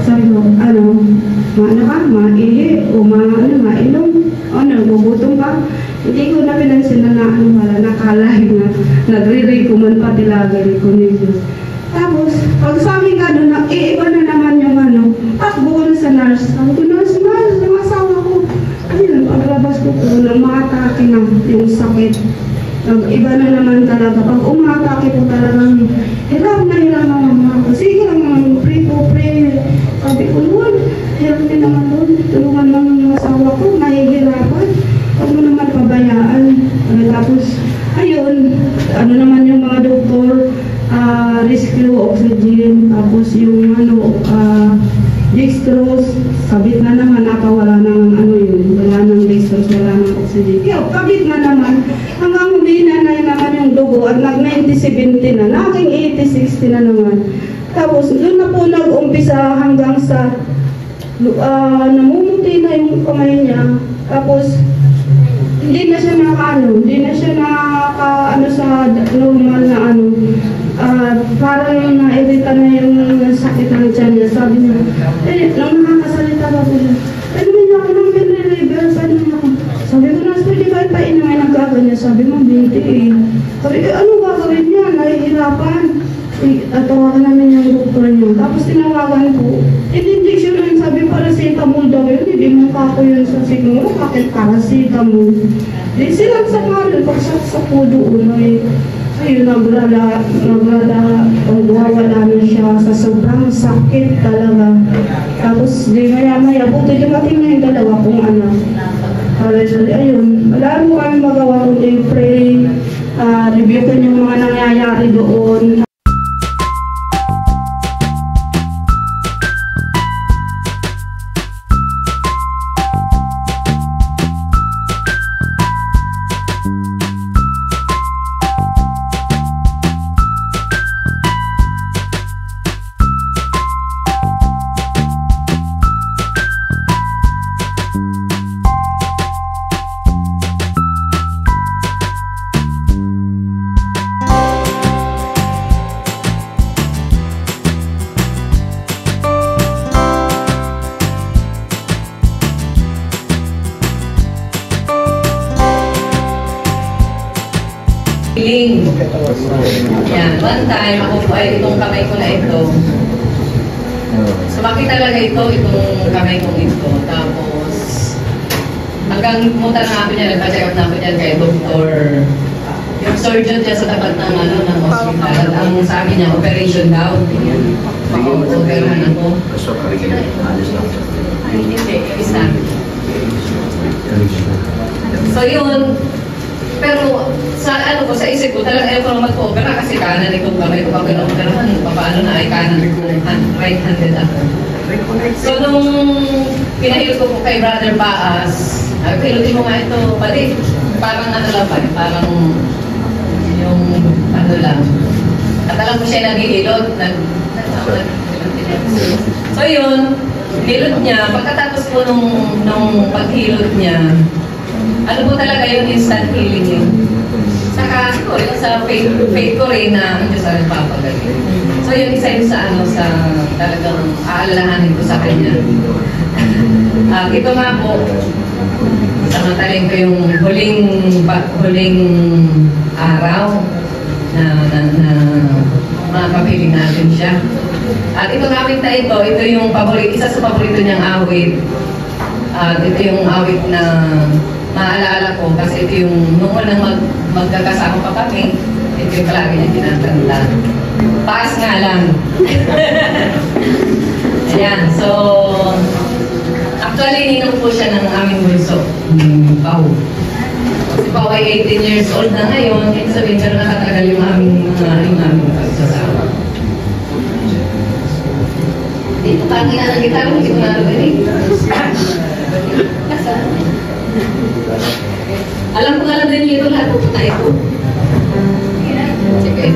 S3: sabi ko, maihi, o mainom, gugutom ka. Hindi ko na pinansin na nakalahin na, nagre-ray ko man pati lagay ko ni Diyos. Tapos, pag sabi ka doon, iba na naman yung takbo ko na sa nurse. Sabi ko, nurse, yung asawa ko. Ayun, paglabas ko nang maatake na yung sakit. Iba na naman talaga. Pag umatake po talagang, hirap na naman ako. Sige lang, pray po, pray. Sabi ko, Lord, hirap din naman doon. Tulungan lang yung asawa ko, nahihirapan. Huwag mo naman pabayaan. Tapos, ayun, naman yung mga doktor, rescue, oxygen, tapos yung dextrose, kabit na naman, nakawala ng ano yun, wala ng dextrose, wala ng oxygen. Yo, kabit na naman, hanggang humina na naman yung dugo at nag-90-70 na, naging 80-60 na naman. Tapos, doon na po nag-umpisa hanggang sa namumuti na yung kamay niya. Tapos, hindi na siya hindi na siya ano sa normal na ano. Parang na-irita na yung sakit ng tiyan niya. Sabi niya, nang nakakasalita ba po siya, naman niya ako ng pinreliver, paano niya ako? Sabi ko, nas, pwede ba ipainamay nagkaganyan? Sabi mo, hindi. Sabi ko, ano gagawin niya? Nahihirapan. Tawagan namin yung doktor niyo. Tapos tinawagan ko. Injection na yun. Sabi, paracetamol daw yun. Hindi mo kako yun sa siguro. Bakit paracetamol? Di silang sa kanan. Pagsaksak po doon. Ayun, wala na siya sa sobrang sakit talaga. Tapos, di maya-maya, buti dumating na yung dalawa kong anak. Ayun, wala mo kami magawa kundi pray, review ko yung mga nangyayari doon.
S4: Yan, one time ako po ay itong kamay ko na ito. Sumakit talaga itong kamay kong ito. Tapos, hanggang pumunta na ako niya, nagpa-check up na ako niya kay doktor. Yung surgeon niya sa tapat ng hospital. Ang sabi niya, operation daw. Operahan ako. Hindi, isa. So yun, pero sa sa isip ko talaga ayaw ko na mag-opera kasi kanan itong kamay ko pag operahan, paano na ay kanan right-handed ako. So nung pinahil ko po kay Brother Baas, pilutin mo nga ito, balik, parang lang pa, parang yung lang. At alam ko siya naghihilot, so yun, hilot niya, pagkatapos po nung paghilot niya, ano po talaga yung instant healing yun. Saka siguro yung sa faith ko rin na ang Diyos ang nagpapagaling. So yung isa yun sa talagang aalalahanin ko sa kanya. Ito nga po, samantalin ko yung huling araw na makapiling natin siya. At itong awit na ito yung isa sa paborito niyang awit. Ito yung awit na maalala ko kasi ito yung nung unang magkakasama pa kami, ito yung palagi niya tinatanda. Taas nga lang. Ayan, so actually ninong po siya ng aming bunso, Pao. Si Pao ay 18 years old na ngayon, ibig sabihin pero nakatagal yung aming pagsasawa. Dito pangina ng gitara, hindi ko narinig. Alam din nito lahat po na ito. Sige.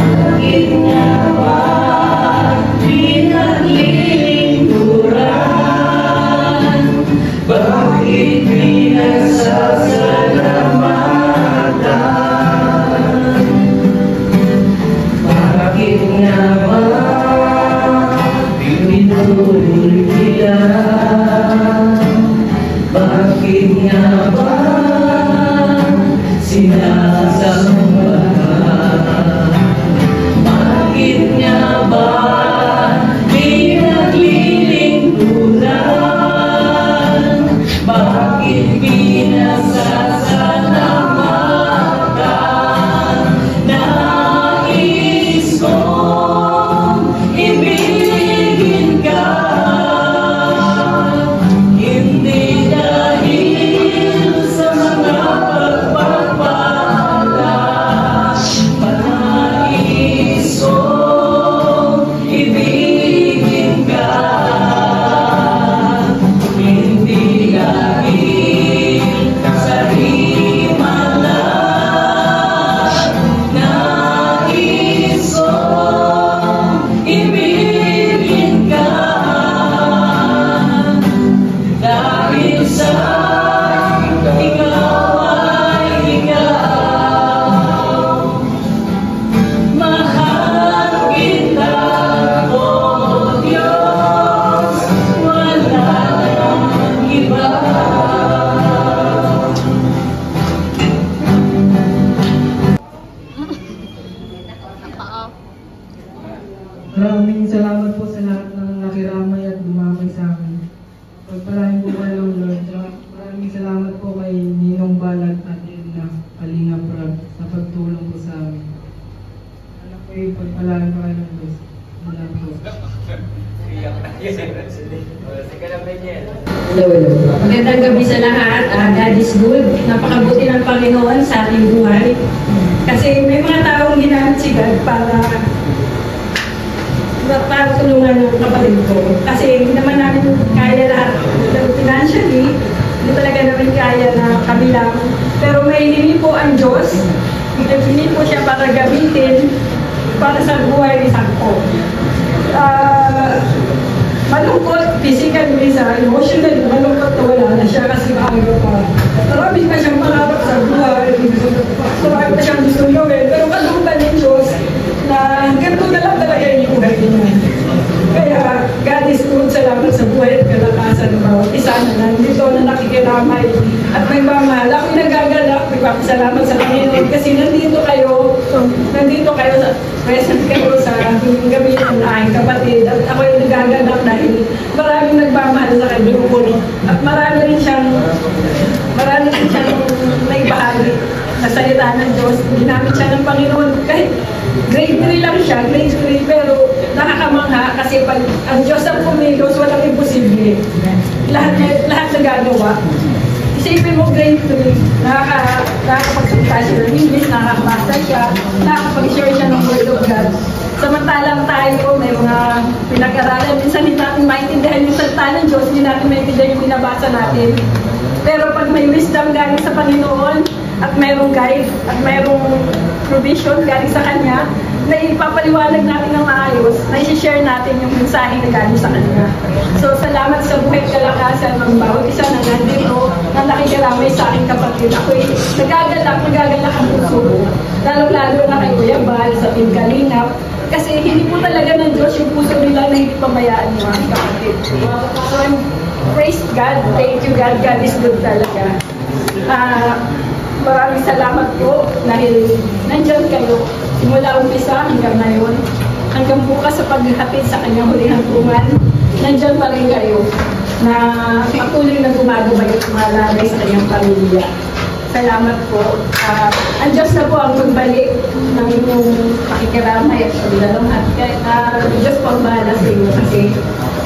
S5: Bakit nga ba Maraming salamat po sa lahat ng nakiramay at dumamay sa akin. Pagpalain po kayo ng Lord. Maraming salamat po kay Ninong Balag at Edna Kalinga Prab sa pagtulong po sa amin. Alam ko yung pagpalain po kayo ng Diyos. Wala po.
S6: Magandang gabi sa lahat. God is good. Napakabuti ng Panginoon sa ating buhay. Kasi may mga taong ginamit si God para tulungan ng kapatid ko. Kasi hindi naman namin kaya lahat financially, hindi talaga namin kaya na kami lang. Pero may hinili po ang Diyos. Hinili po siya para gamitin para sa buhay ni Sakpo. Malungkot, physically, emotionally, malungkot na wala na siya kasi maaga pa. Marami pa siyang pangarap sa buhay. Marami pa siyang gusto gawin. Pero kalungkan ng Diyos na ganito na lang talaga yung buhay niya. Kaya, God is good, salamat sa buhay at kalakasan ng bawat isa na nandito na nakikiramay. At may mamahal, ako'y nagagalak, salamat sa Panginoon kasi nandito kayo present kayo sa gabi ng aking kapatid. At ako'y nagagalak dahil maraming nagmamahal sa kanyang puno. At marami rin siyang naibahagi sa salita ng Diyos. Ginamit siya ng Panginoon. Kahit grade 3 lang siya, grade 3, pero nakakamangha kasi pag ang Diyos ang pumilos, walang imposible. Lahat nagagawa. Isipin mo grade 3, nakakapagsalita siya ng English, nakakabasa siya, nakakapag-share siya ng Word of God. Samantalang tayo, may mga pinag-aralan, minsan hindi natin maintindihan yung salita ng Diyos, hindi natin maintindihan yung binabasa natin. Pero pag may wisdom galing sa Panginoon, at mayroong guide, at mayroong provision galing sa Kanya, na ipapaliwanag natin ng maayos, na i-share natin yung mensahe na galing sa Kanya. So, salamat sa buhay kalakasan ng bawat isa na nandito, na nakikiramay sa aking kapatid. Ako'y nagagalak ang puso ko. Lalo-lalo na kay Kuya Bal, sa Team Kalingap, kasi hindi po talaga ng Diyos yung puso nila na hindi pamayaan yung aking kapatid. So, praise God, thank you God, God is good talaga. Maraming salamat po dahil nandyan kayo simula umpisa hanggang ngayon, hanggang bukas sa paghatid sa kanyang huling hantungan, nandyan pa rin kayo na patuloy na gumagabay at umalagay sa kanyang pamilya. Salamat po. Ang Diyos na po ang magbalik ng inyong pakikiramay at pagdalanghat. Diyos po ang bahala sa inyo kasi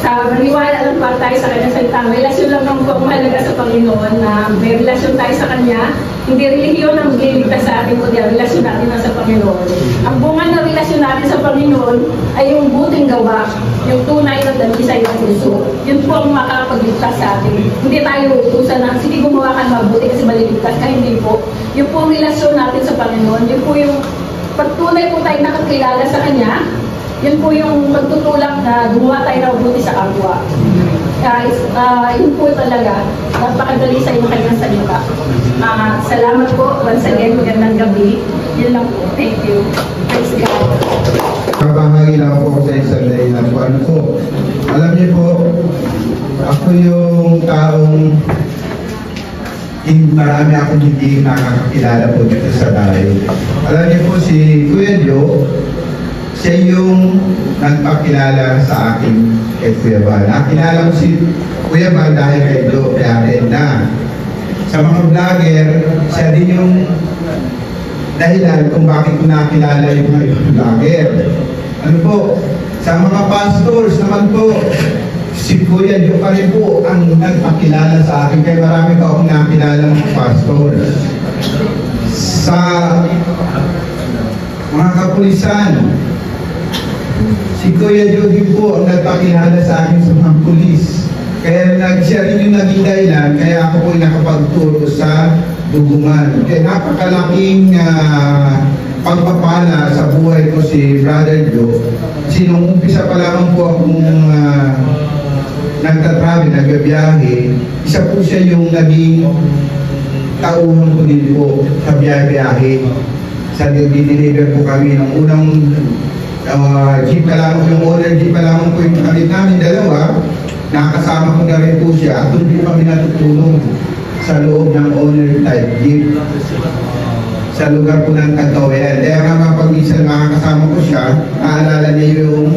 S6: sa maniwala lang pa tayo sa kanyang salita. May relasyon lang naman po ang mahalaga sa Panginoon na may relasyon tayo sa Kanya. Hindi relihiyon ang magliligtas sa atin, kundi ang relasyon natin na sa Panginoon. Ang bunga ng relasyon natin sa Panginoon ay yung buting gawa, yung tunay na dalisay ng puso. Yun po ang makakapagligtas sa atin. Hindi tayo utusan na, sige gumawa ka mabuti kasi maliligtas ka. Hindi po. Yung po ang relasyon natin sa Panginoon, yun po yung pagtunay po tayo nakakilala sa Kanya, yun po yung magtutulak na gumawa tayo na mabuti sa kapwa. Yun po talaga, napakadali sa inyo kanyang salita. Salamat po. Once again, magandang gabi. Yun lang po. Thank you. Praise God.
S7: Kabahagi lang po sa isang day na po. Ano po? Alam niyo po, ako yung taong marami akong hindi nakakakilala po dito sa bahay. Alam niyo po si Kuya Dio, siya yung nagpakilala sa akin kay Kuya Bal. Nakilala ko si Kuya Bal dahil kay Dio, kaya na. Sa mga vlogger, siya din yung dahilan kung bakit ko nakilala yung mga vlogger. Ano po, sa mga pastors naman po, si Kuya Dio pa rin po ang nagpakilala sa akin, kaya marami pa akong nakilala ng pastors. Sa mga kapulisan, si Kuya Dio din po ang nagpakilala sa akin sa mga pulis. Kaya siya rin yung naging dahilan, kaya ako po nakapagturo sa dugungan. Kaya napakalaking pagpapala sa buhay ko si Brother Dio. Kasi nung umpisa pa lamang po akong nagtatravel, nagbibiyahe, isa po siya yung naging tauhan ko din po sa biyahe-biyahe. Sa deliver po kami ng unang jeep pa lamang, yung owner jeep pa lamang po yung kalit namin dalawa, nakasama ko na rin po siya at doon din kami natutulong sa loob ng owner type jeep sa lugar po ng Tagawayan. Kaya nga pag minsan makakasama ko siya, naalala niya yung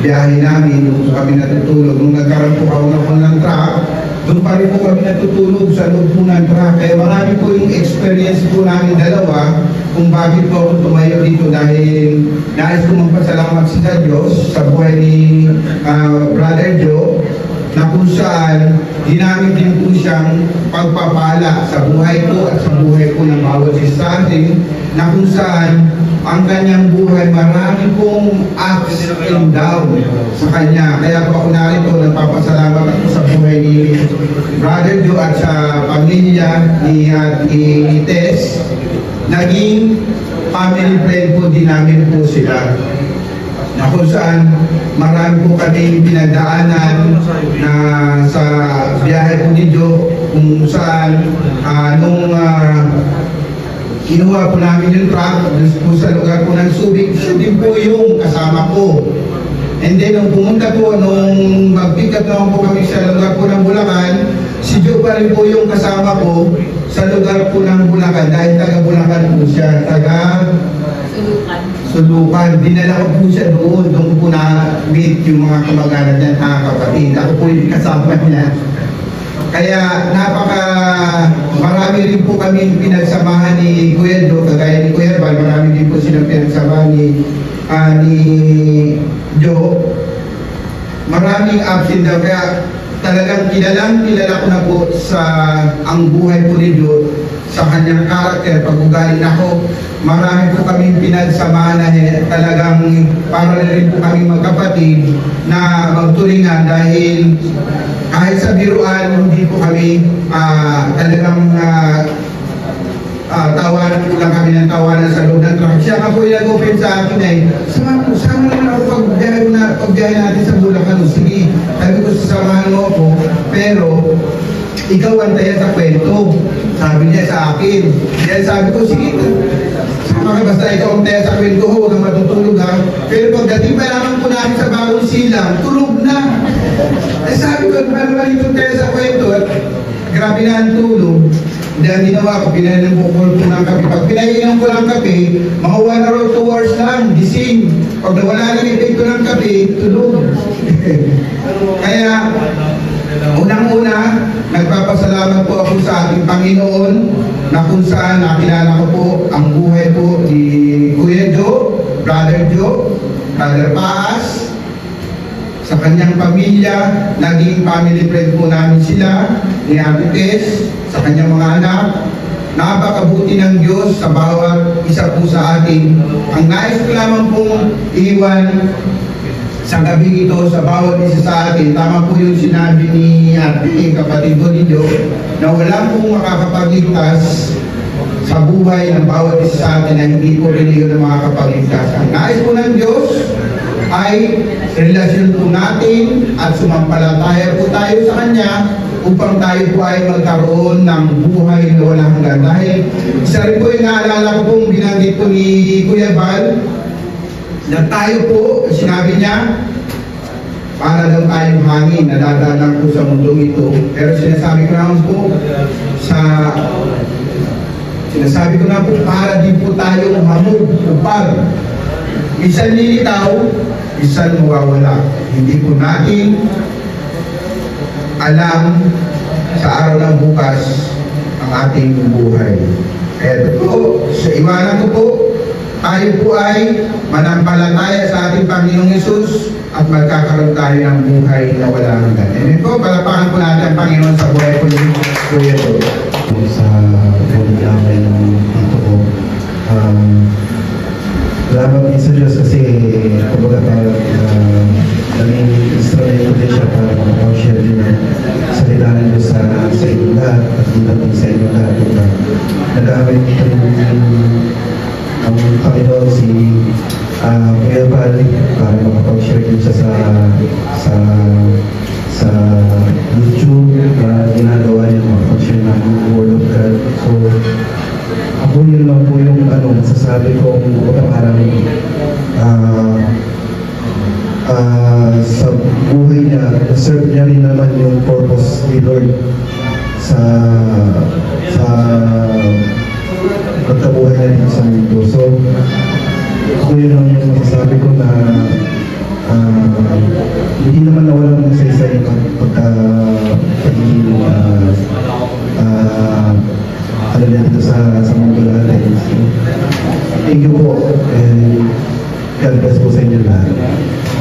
S7: biyahe namin, doon po kami natutulog. Nung nagkaroon po ako ng truck, doon pa rin po kami natutulog sa loob po ng truck. Kaya marami po yung experience po namin dalawa kung bakit po ako tumayo dito dahil nais ko magpasalamat sa Diyos sa buhay ni Brother Joe, na kung saan ginamit din po siyang pagpapala sa buhay ko at sa buhay ko ng bawat isa sa atin, na kung saan ang kanyang buhay marami pong ups and down sa kanya. Kaya po ako narito, nagpapasalamat ako sa buhay ni Brother Joe at sa pamilya ni Tess. Naging family friend po din namin po sila, na kung saan marami po kami pinagdaanan na sa biyahe po ni Joe, kung saan nung kinuha po namin yung truck po sa lugar po ng Subic, siya din po yung kasama ko. And then nung pumunta po, nung mag-pick up naman po kami sa lugar po ng Bulacan, si Joe pa rin po yung kasama ko sa lugar po ng Bulacan dahil taga Bulacan po siya, taga Sulukan. Dinala ko po siya doon po na-meet yung mga kamag-anak niya, kapatid. Ako po yung kasama niya. Kaya marami rin po kami pinagsamahan ni Kuya Joe, kagaya ni Kuya Bal, marami din po silang pinagsamahan ni Joe. Maraming ups and downs, kaya talagang kilala ko na po sa ang buhay po ni Joe, sa kanyang karakter, pag-ugali. Ako, marami po kami pinagsamahan na talagang para rin po kami magkapatid na magturingan dahil kahit sa biruan, hindi po kami talagang tawanan po lang kami ng tawanan sa loob ng truck. Siya ka po yung nag-open sa akin sama naman ako pagbiyahe natin sa Bulacan. Sige, sabi ko, sasamahan mo ako, pero ikaw antayan sa kwento. Sabi niya sa akin. Kaya sabi ko, sige, sama ka, basta ikaw antayan sa kwento ko, huwag kang matutulog ha. Pero pagdating pa naman po namin sa bagong silang, tulog na. Sabi ko, paano ba ito tayo sa kwento? At grabe na ang tulog. Hindi ang ginawa ko, pinainom ko po ng kape. Pag pinainom ko ng kape, mga 1 or 2 hours lang, gising. Pag nawala ng epekto ng kape, tulog. Kaya, unang-una, nagpapasalamat po ako sa ating Panginoon na kung saan nakilala ko po ang buhay po ni Kuya Joe, Brother Paas, sa kanyang pamilya, naging family friend po namin sila, ni Ate Tess, sa kanyang mga anak. Napakabuti ng Diyos sa bawat isa po sa atin. Ang nais ko lamang pong iwan sa gabi ito sa bawat isa sa atin, tama po yung sinabi ni Ate, kapatid ko ni Joe, na wala pong makakapagligtas sa buhay ng bawat isa sa atin na hindi po rin yun ang makakapagligtas. Ang nais po ng Diyos ay relasyon po natin at sumampalataya po tayo sa Kanya upang tayo po ay magkaroon ng buhay na walang hanggan. Dahil isa rin po yung naalala ko pong binanggit po ni Kuya Bal, na tayo po, sinabi niya, para daw tayong hangin na dadalang po sa mundong ito. Pero sinasabi ko naman po, para din po tayong hamog, upag. Isan lilitaw, isan mawawala. Hindi po natin alam sa araw ng bukas ang ating buhay. Kaya ito po, sa iwanan ko po, tayo po ay manampalataya sa ating Panginoong Hesus at magkakaroon tayo ng buhay na wala hanggan. Amen po, palapakan po natin ang Panginoon sa buhay po ni Kuya Joe.
S2: Sa buhay namin dito po, salamat din sa Diyos kasi kumbaga naging instrumento din siya para makapag-share din ang salita ng Diyos sa inyong lahat at dito din sa inyong lahat. Nag-aamay dito ang Panginoon si Kuya Bal para makapag-share din siya sa YouTube na ginagawa niya, makapag-share ng Word of God. So, ako yun lang po yung masasabi ko parang sa buhay niya, na-serve niya rin naman yung purpose ni Lord sa pagkabuhay niya rin sa mundo. So, ako yun lang yung masasabi ko na
S7: hindi naman nawalan ng sa yung pagiging ano na dito sa mundo natin. So, thank you po. And God bless po sa inyo lahat.